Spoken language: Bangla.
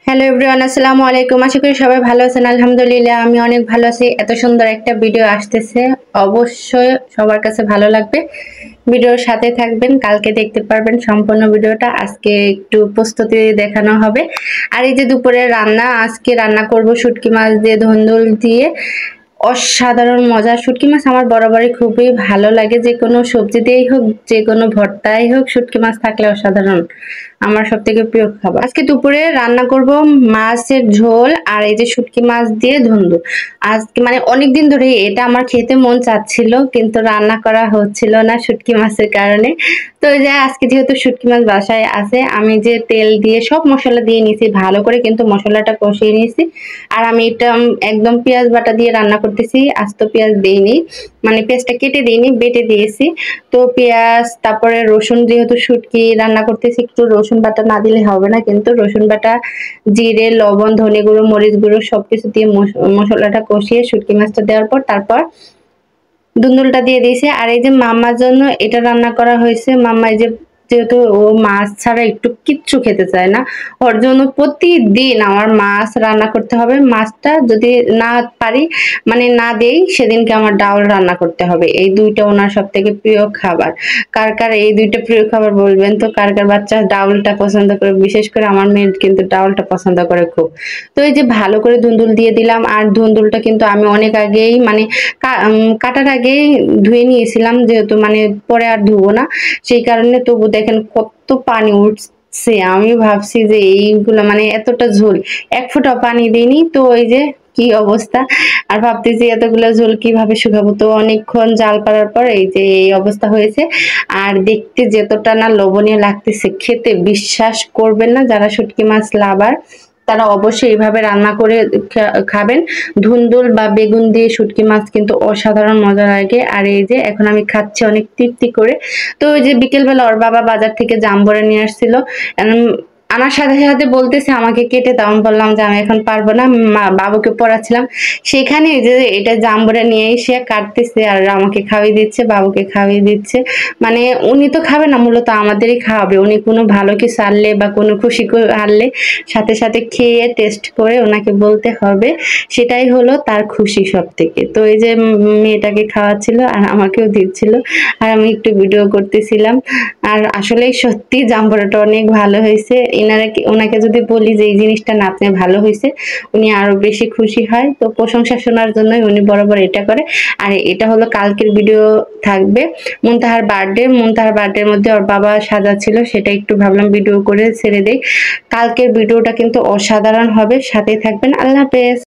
হ্যালো এভরিওয়ান, আসসালামু আলাইকুম। আশা করি সবাই ভালো আছেন। আলহামদুলিল্লাহ আমি অনেক ভালো আছি। এত সুন্দর একটা ভিডিও আসতেছে, অবশ্যই সবার কাছে ভালো লাগবে। ভিডিওর সাথে থাকবেন, কালকে দেখতে পারবেন সম্পূর্ণ ভিডিওটা। আজকে একটু প্রস্তুতি দেখানো হবে। আর এই যে দুপুরে রান্না, আজকে রান্না করব শুটকি মাছ দিয়ে, ধুন্দুল দিয়ে। অসাধারণ মজা। শুটকি মাছ আমার বরাবরই খুবই ভালো লাগে, যে কোনো সবজি দিয়েই হোক, যে কোনো ভর্তাই হোক, শুটকি মাছ থাকলে অসাধারণ। আমার সব থেকে প্রিয় খাবার। আজকে দুপুরে রান্না করব মাছের ঝোল আর এই যে শুটকি মাছ দিয়ে ধুন্দুল। আজকে মানে অনেকদিন ধরে এটা আমার খেতে মন চাচ্ছিল, কিন্তু রান্না করা হচ্ছিল না শুটকি মাছের কারণে। তো এই যে আজকে যেহেতু শুটকি মাছ বাসায় আছে, আমি যে তেল দিয়ে সব মশলা দিয়ে নিয়েছি ভালো করে, কিন্তু মশলাটা কষিয়ে নিয়েছি। আর আমি এটা একদম পেঁয়াজ বাটা দিয়ে রান্না করতেছি, আস্ত পেঁয়াজ দেইনি, মানে পেঁয়াজটা কেটে দিইনি, বেটে দিয়েছি। তো পেঁয়াজ, তারপরে রসুন, যেহেতু শুটকি রান্না করতেছি একটু রসুন বাটা না দিলে হবে না, কিন্তু রসুন বাটা, জিরে, লবণ, ধনে গুঁড়ো, মরিচ গুঁড়ো সবকিছু দিয়ে মশলাটা কষিয়ে শুটকি মাছটা দেওয়ার পর তারপর দুন্দুলটা দিয়ে দিয়েছি। আর এই যে মাম্মার জন্য এটা রান্না করা হয়েছে। মাম্মা এই যে, যেহেতু ও মাছ ছাড়া একটু কিচ্ছু খেতে চায় না, ওর জন্য প্রতিদিন আমার মাছ রান্না করতে হবে। মাছটা যদি না পারি, মানে না দেই, সেদিনকে আমার ডাউল রান্না করতে হবে। এই দুইটা ওনার সব থেকে প্রিয় খাবার। কার কার এই দুইটা প্রিয় খাবার বলবেন তো। কার কার বাচ্চা ডাউলটা পছন্দ করে, বিশেষ করে আমার মেয়ে কিন্তু ডাউলটা পছন্দ করে খুব। তো এই যে ভালো করে ধুন্দুল দিয়ে দিলাম। আর ধুন্দুলটা কিন্তু আমি অনেক আগেই, মানে কাটার আগেই ধুয়ে নিয়েছিলাম, যেহেতু মানে পরে আর ধুবো না, সেই কারণে। তবু দেখেন কত পানি উঠছে। আমি ভাবছি যে এইগুলো মানে এতটা ঝোল, এক ফোঁটা পানি দিইনি। তো ওই যে কি অবস্থা। আর ভাবতেছি এতগুলো ঝোল কিভাবে শুকাবো। তো অনেকক্ষণ জাল পাড়ার পর এই যে এই অবস্থা হয়েছে। আর দেখতে যতটা না লবণীয় লাগতেছে, খেতে বিশ্বাস করবেন না, যারা শুটকি মাছ লাভার তারা অবশ্যই এইভাবে রান্না করে খাবেন। ধুন্দুল বা বেগুন দিয়ে শুটকি মাছ কিন্তু অসাধারণ মজা লাগে। আর এই যে এখন আমি খাচ্ছি অনেক তৃপ্তি করে। তো ওই যে বিকেলবেলা ওর বাবা বাজার থেকে জাম্বুরা নিয়ে আসছিল, আমার সাথে সাথে বলতেছে আমাকে কেটে দাও। আমি বললাম যে আমি এখন পারবো না, বাবুকে পড়াচ্ছিলাম। সেখানে যে এটা জাম্বুরা নিয়ে এসে কাটতেছে আর আমাকে খাওয়িয়ে দিচ্ছে, বাবুকে খাওয়িয়ে দিচ্ছে। মানে উনি তো খাবে না, মূলত আমাদেরই খাওয়াবে। উনি কোনো ভালো কিছু আনলে বা কোনো খুশি আনলে সাথে সাথে খেয়ে টেস্ট করে ওনাকে বলতে হবে, সেটাই হলো তার খুশি সব থেকে। তো এই যে মেয়েটাকে খাওয়াচ্ছিল আর আমাকেও দিচ্ছিল, আর আমি একটু ভিডিও করতেছিলাম। আর আসলেই সত্যি জাম্বুরাটা অনেক ভালো হয়েছে। ওনাকে যদি বলি যে এই জিনিসটা না আপনি ভালো হয়েছে, উনি আরো বেশি খুশি হয়। তো প্রশংসা শোনার জন্যই উনি বরাবর এটা করে। আর এটা হলো কালকের ভিডিও থাকবে মুনতাহার বার্থডে। মুনতাহার বার্থডের মধ্যে ওর বাবা সাজাচ্ছিল, সেটা একটু ভাবলাম ভিডিও করে ছেড়ে দেই। কালকের ভিডিওটা কিন্তু অসাধারণ হবে, সাথেই থাকবেন। আল্লাহ হাফেজ।